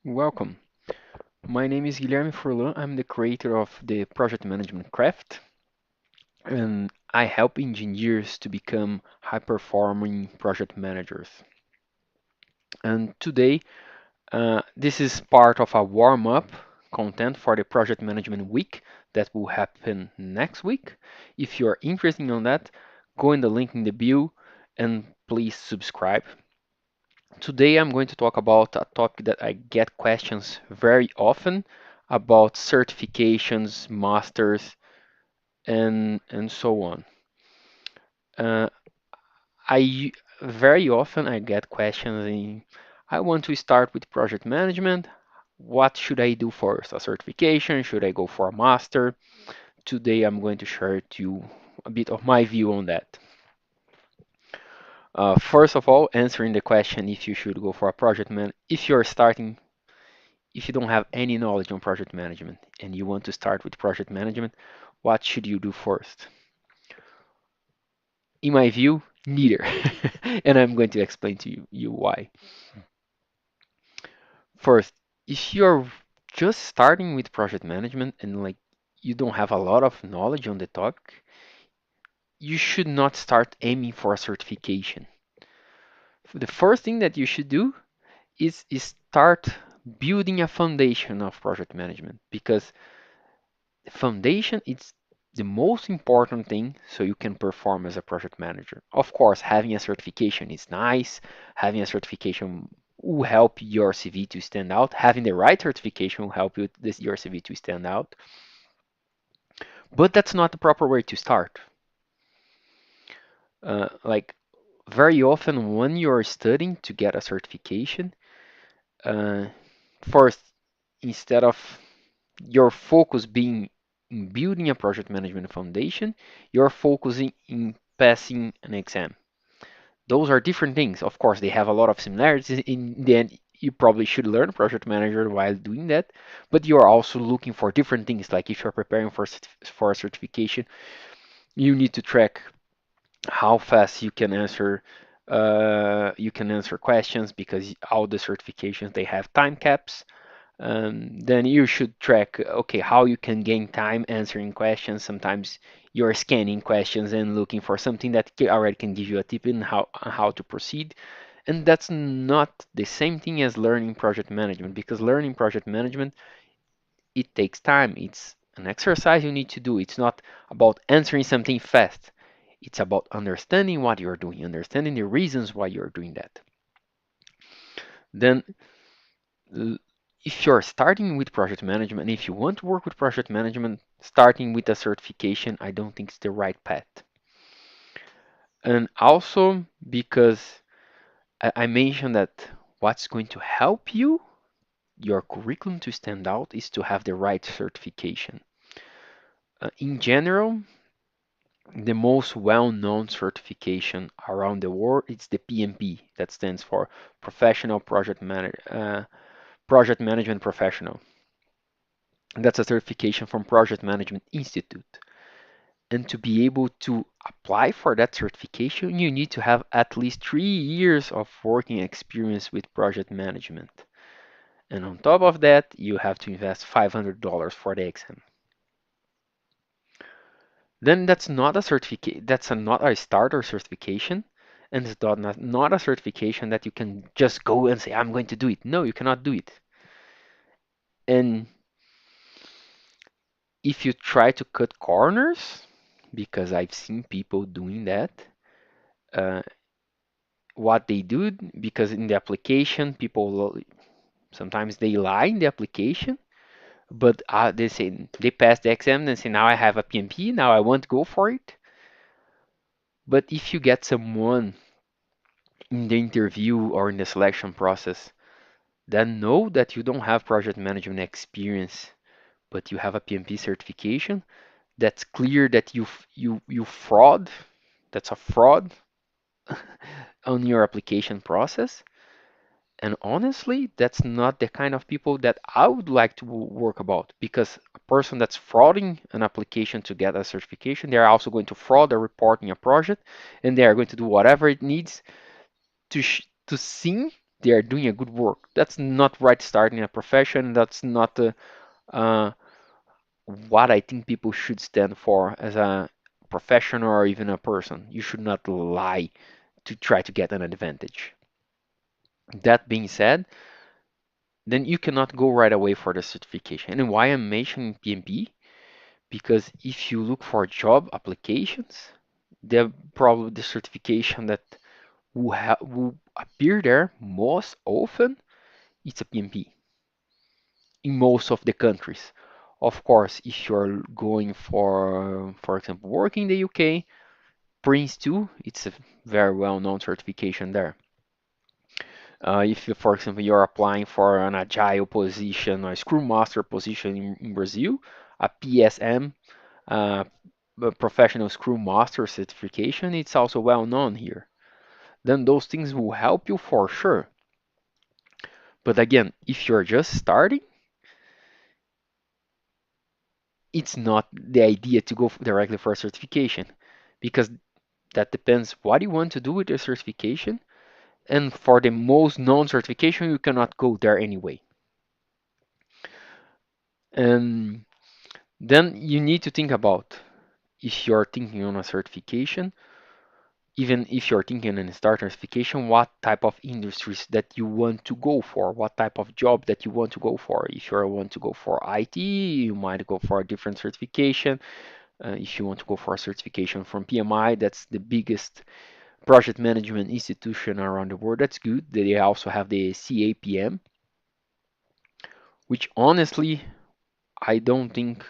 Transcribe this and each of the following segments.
Welcome. My name is Guilherme Furlan. I'm the creator of the Project Management Craft, and I help engineers to become high-performing project managers. And today, this is part of a warm-up content for the Project Management Week that will happen next week. If you are interested in that, go in the link in the bio and please subscribe. Today I'm going to talk about a topic that I get questions very often about certifications, masters, and so on. Uh, I very often I get questions in, I want to start with project management. What should I do first? A certification? Should I go for a master? Today I'm going to share with you a bit of my view on that. First of all, answering the question if you should go for a project man, if you're starting. If you don't have any knowledge on project management and you want to start with project management, what should you do first? In my view, neither. And I'm going to explain to you why. First, if you're just starting with project management and like you don't have a lot of knowledge on the topic, you should not start aiming for a certification. The first thing that you should do is start building a foundation of project management because the foundation is the most important thing so you can perform as a project manager. Of course, having a certification is nice. Having a certification will help your CV to stand out. Having the right certification will help your CV to stand out. But that's not the proper way to start. Like very often when you're studying to get a certification, uh, first, instead of your focus being in building a project management foundation, you're focusing in passing an exam. Those are different things. Of course, they have a lot of similarities. In the end, you probably should learn project manager while doing that, but you are also looking for different things. Like if you're preparing for a certification, you need to track how fast you can answer questions because all the certifications they have time caps. Then you should track, okay, how you can gain time answering questions. Sometimes you're scanning questions and looking for something that already can give you a tip in how to proceed. And that's not the same thing as learning project management because learning project management, it takes time. It's an exercise you need to do. It's not about answering something fast. It's about understanding what you're doing, understanding the reasons why you're doing that. Then if you're starting with project management, if you want to work with project management, starting with a certification, I don't think it's the right path. And also because I mentioned that what's going to help you, your curriculum to stand out, is to have the right certification. In general, the most well-known certification around the world is the PMP, that stands for Professional Project Management Professional. That's a certification from Project Management Institute. And to be able to apply for that certification, you need to have at least 3 years of working experience with project management. And on top of that, you have to invest $500 for the exam. Then that's not a certificate, not a starter certification, and it's not a certification that you can just go and say, I'm going to do it. No, you cannot do it. And if you try to cut corners, because I've seen people doing that, uh, what they do, because in the application, sometimes they lie in the application, but they say they pass the exam and say, now I have a PMP, now I want to go for it. But if you get someone in the interview or in the selection process that know that you don't have project management experience, but you have a PMP certification, that's clear that you fraud. That's a fraud on your application process. And honestly, that's not the kind of people that I would like to work about because a person that's frauding an application to get a certification, they're also going to fraud a report in a project and they are going to do whatever it needs to seem they are doing a good work. That's not right starting a profession. That's not uh, what I think people should stand for as a professional or even a person. You should not lie to try to get an advantage. That being said, then you cannot go right away for the certification. And why I'm mentioning PMP? Because if you look for job applications, the probably the certification that will appear there most often, it's a PMP in most of the countries. Of course, if you're going for example, work in the UK, Prince 2, it's a very well-known certification there. If, you, for example, you're applying for an agile position or a Scrum Master position in Brazil, a PSM, a professional Scrum Master certification, it's also well known here. Then those things will help you for sure. But again, if you're just starting, it's not the idea to go directly for a certification because that depends what you want to do with your certification. And for the most known certification, you cannot go there anyway. And then you need to think about if you're thinking on a certification, even if you're thinking on a starter certification, what type of industries that you want to go for, what type of job that you want to go for. If you want to go for IT, you might go for a different certification. If you want to go for a certification from PMI, that's the biggest project management institution around the world. That's good. They also have the CAPM, which honestly, I don't think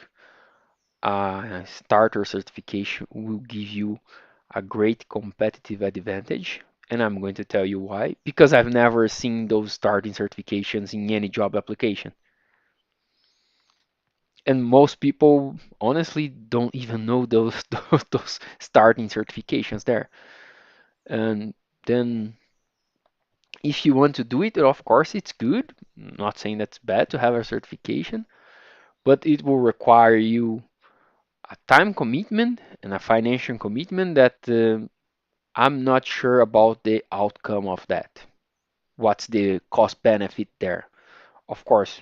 a starter certification will give you a great competitive advantage. And I'm going to tell you why. Because I've never seen those starting certifications in any job application. And most people honestly don't even know those those starting certifications there. And then if you want to do it, of course it's good. Not saying that's bad to have a certification, but it will require you a time commitment and a financial commitment that I'm not sure about the outcome of that. What's the cost benefit there? Of course,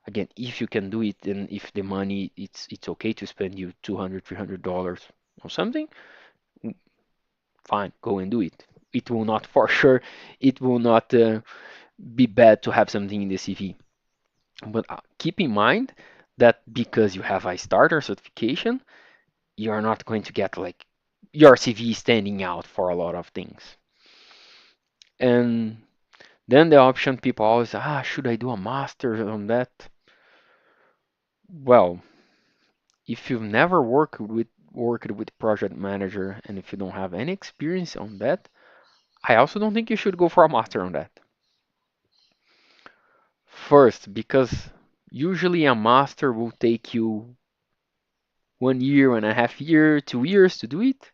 again, if you can do it and if the money it's okay to spend you 200, $300 on something, fine, go and do it. It will not for sure, it will not be bad to have something in the CV. But keep in mind that because you have a starter certification, you're not going to get like your CV standing out for a lot of things. And then the option people always, should I do a master on that? Well, if you've never worked with project manager and if you don't have any experience on that, I also don't think you should go for a master on that. First, because usually a master will take you 1 year, 1.5 year, 2 years to do it,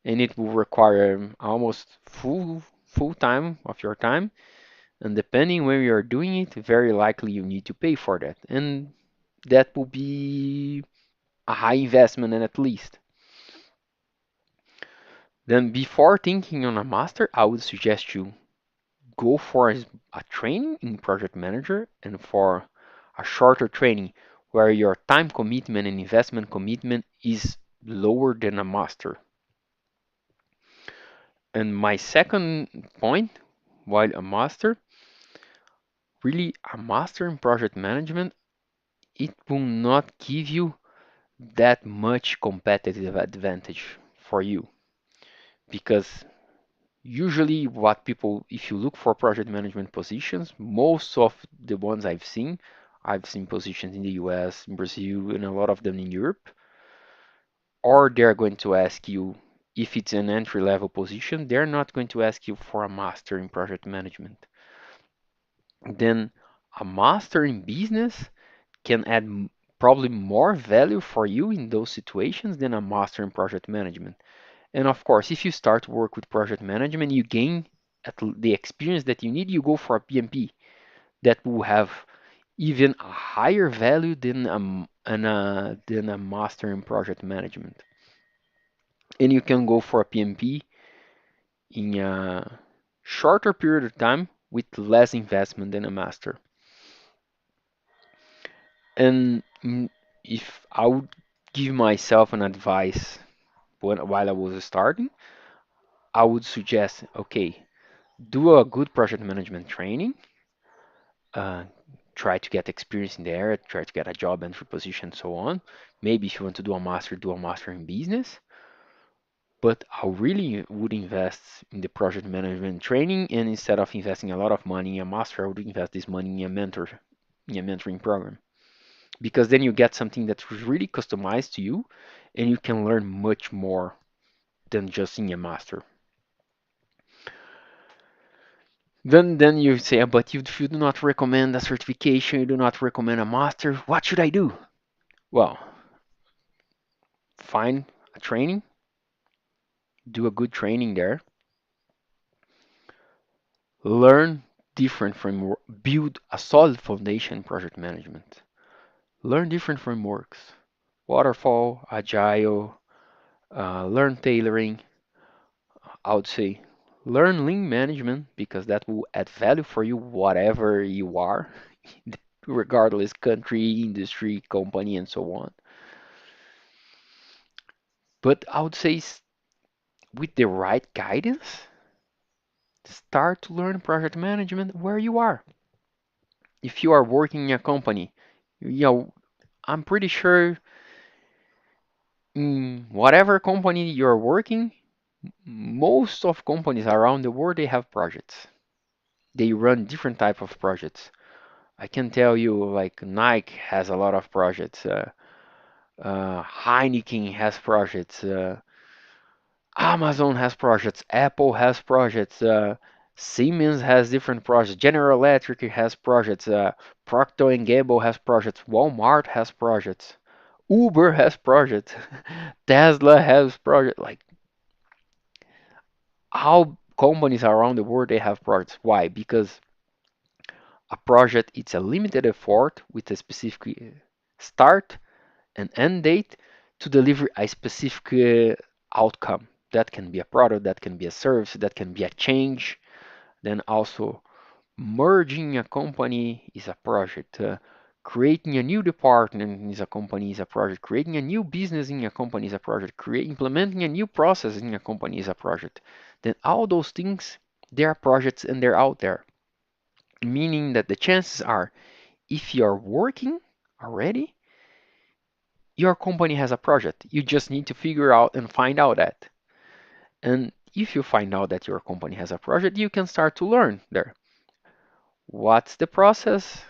and it will require almost full time of your time. And depending where you're doing it, very likely you need to pay for that. And that will be a high investment and at least. Then before thinking on a master, I would suggest you go for a training in project manager and for a shorter training where your time commitment and investment commitment is lower than a master. And my second point, while a master, really a master in project management, it will not give you that much competitive advantage for you because usually what people if you look for project management positions, most of the ones I've seen positions in the US, in Brazil, and a lot of them in Europe, or they're going to ask you if it's an entry level position, they're not going to ask you for a master in project management. Then a master in business can add probably more value for you in those situations than a master in project management. And of course, if you start to work with project management, you gain the experience that you need, you go for a PMP that will have even a higher value than a master in project management. And you can go for a PMP in shorter period of time with less investment than a master. And if I would give myself an advice while I was starting, I would suggest, okay, do a good project management training, uh, try to get experience in the area, try to get a job entry position, so on. Maybe if you want to do a master in business. But I really would invest in the project management training, and instead of investing a lot of money in a master, I would invest this money in a mentoring program. Because then you get something that's really customized to you, and you can learn much more than just in a master. Then you say, "Ah, but you do not recommend a certification, you do not recommend a master. What should I do?" Well, find a training, do a good training there, learn different framework, build a solid foundation in project management. Learn different frameworks, waterfall, agile, learn tailoring. I would say learn lean management because that will add value for you whatever you are, regardless country, industry, company, and so on. But I would say with the right guidance, start to learn project management where you are. If you are working in a company, you know, I'm pretty sure in whatever company you're working, most of companies around the world they have projects. They run different type of projects. I can tell you like Nike has a lot of projects. Heineken has projects. Amazon has projects. Apple has projects. Siemens has different projects. General Electric has projects. Procter and Gamble has projects. Walmart has projects. Uber has projects. Tesla has projects. Like how companies around the world they have projects. Why? Because a project it's a limited effort with a specific start and end date to deliver a specific outcome. That can be a product, that can be a service, that can be a change. Then also merging a company is a project. Creating a new department is a company is a project. Creating a new business in a company is a project. Implementing a new process in a company is a project. Then all those things, they are projects and they're out there. Meaning that the chances are, if you're working already, your company has a project. You just need to figure out and find out that. And if you find out that your company has a project, you can start to learn there. What's the process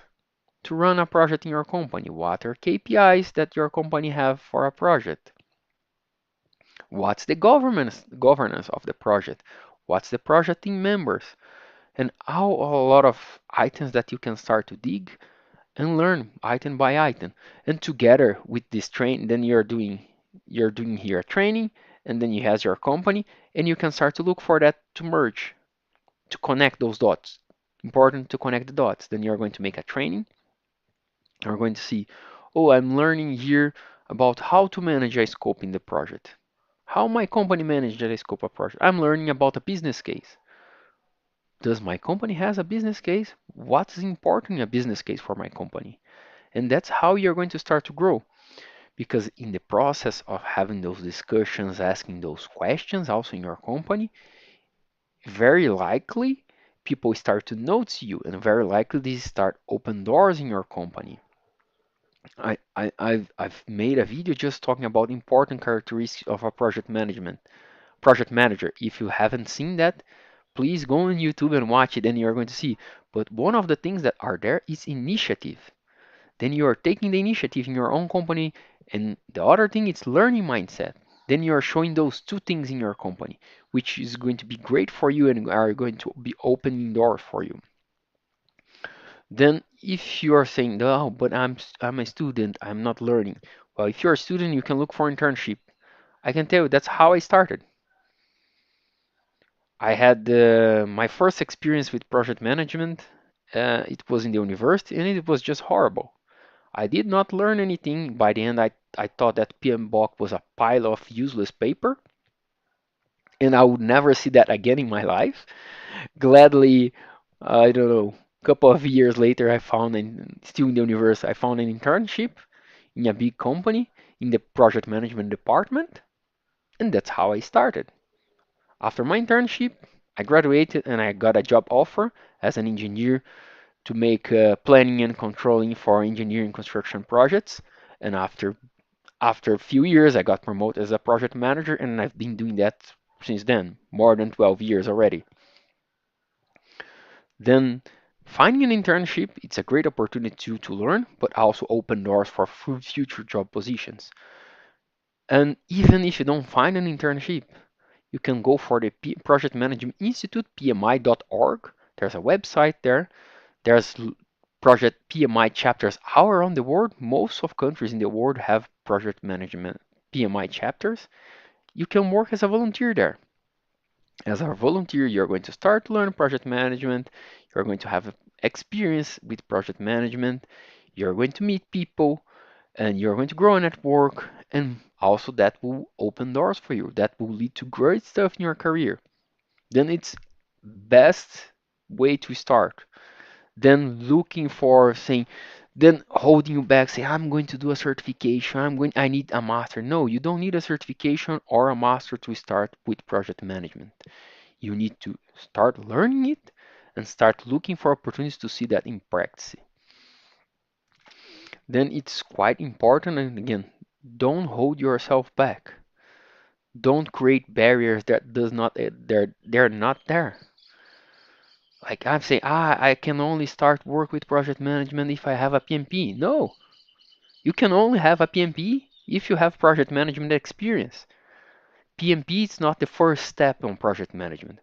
to run a project in your company? What are KPIs that your company have for a project? What's the governance of the project? What's the project team members? And how a lot of items that you can start to dig and learn item by item. And together with this train, then you're doing here a training, and then you have your company, and you can start to look for that to merge, to connect those dots. Important to connect the dots. Then you're going to make a training. You're going to see, oh, I'm learning here about how to manage a scope in the project. How my company managed a scope of project. I'm learning about a business case. Does my company has a business case? What's important in a business case for my company? And that's how you're going to start to grow. Because in the process of having those discussions, asking those questions also in your company, very likely people start to notice you and very likely they start open doors in your company. I've made a video just talking about important characteristics of a project manager. If you haven't seen that, please go on YouTube and watch it and you're going to see. But one of the things that are there is initiative. Then you are taking the initiative in your own company. And the other thing is learning mindset. Then you are showing those two things in your company, which is going to be great for you and are going to be opening doors for you. Then if you are saying, oh, but I'm a student, I'm not learning. Well, if you're a student, you can look for internship. I can tell you that's how I started. I had my first experience with project management. It was in the university and it was just horrible. I did not learn anything. By the end, I thought that PMBOK was a pile of useless paper. and I would never see that again in my life. Gladly, I don't know, a couple of years later, I found, still in the university, I found an internship in a big company in the project management department, and that's how I started. After my internship, I graduated and I got a job offer as an engineer to make planning and controlling for engineering construction projects. And after a few years, I got promoted as a project manager, and I've been doing that since then, more than 12 years already. Then finding an internship, it's a great opportunity to learn, but also open doors for future job positions. And even if you don't find an internship, you can go for the Project Management Institute, PMI.org. There's a website there. There's project PMI chapters all around the world. Most of countries in the world have project management PMI chapters. You can work as a volunteer there. As a volunteer, you're going to start to learn project management. You're going to have experience with project management. You're going to meet people and you're going to grow a network. And also, that will open doors for you. That will lead to great stuff in your career. Then it's best way to start. Then looking for saying, then holding you back, say, I'm going to do a certification, I need a master. No, you don't need a certification or a master to start with project management. You need to start learning it and start looking for opportunities to see that in practice. Then it's quite important, and again, don't hold yourself back. Don't create barriers that does not they're not there. Like I'm saying, I can only start work with project management if I have a PMP. No, you can only have a PMP if you have project management experience. PMP is not the first step on project management.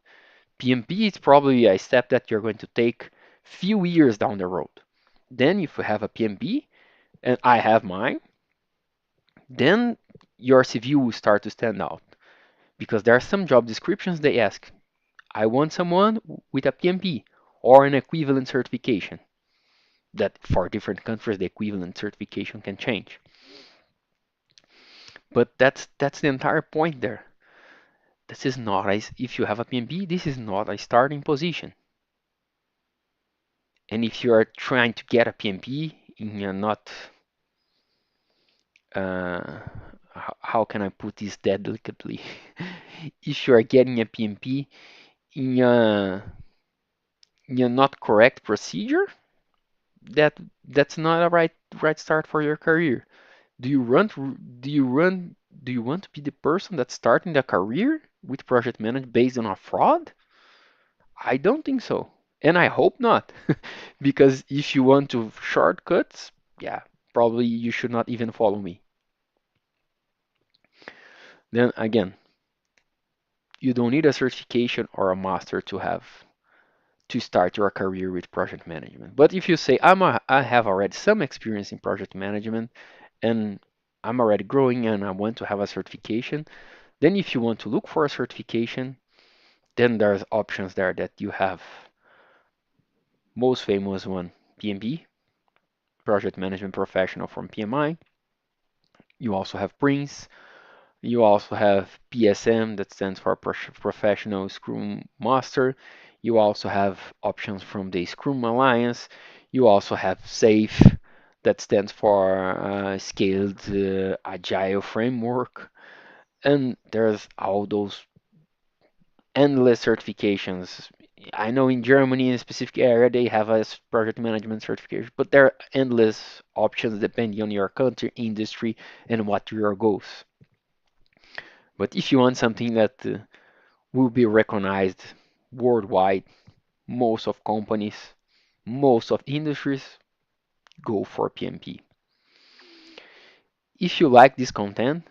PMP is probably a step that you're going to take few years down the road. Then if you have a PMP, and I have mine, then your CV will start to stand out. Because there are some job descriptions they ask, I want someone with a PMP or an equivalent certification. That for different countries, the equivalent certification can change. But that's the entire point there. This is not a, if you have a PMP, this is not a starting position. And if you are trying to get a PMP in a not, uh, how can I put this delicately? If you are getting a PMP in a not correct procedure, that that's not a right start for your career. Do you run to, do you want to be the person that's starting a career with project management based on a fraud? I don't think so. And I hope not. Because if you want to shortcuts, yeah, probably you should not even follow me. Then again, you don't need a certification or a master to start your career with project management. But if you say I have already some experience in project management and I'm already growing and I want to have a certification, then if you want to look for a certification, then there's options there that you have. Most famous one, PMP, Project Management Professional from PMI. You also have Prince. You also have PSM, that stands for Professional Scrum Master. You also have options from the Scrum Alliance. You also have SAFe, that stands for Scaled Agile Framework. And there's all those endless certifications. I know in Germany, in a specific area, they have a project management certification, but there are endless options depending on your country, industry, and what your goals. But if you want something that will be recognized worldwide, most of companies, most of industries go for PMP. If you like this content,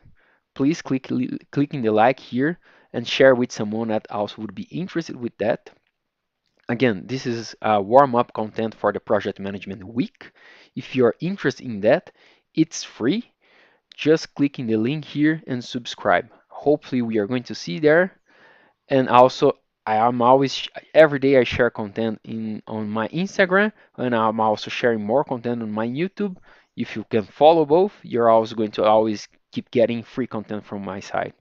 please click in the like here and share with someone that also would be interested with that. Again, this is warm-up content for the Project Management Week. If you're interested in that, it's free. Just click in the link here and subscribe. Hopefully, we are going to see there. And also, I am always every day I share content in on my Instagram, and I'm also sharing more content on my YouTube. If you can follow both, you're always going to always keep getting free content from my side.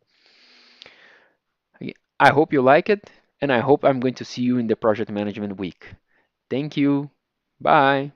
I hope you like it, and I hope I'm going to see you in the project management week. Thank you. Bye.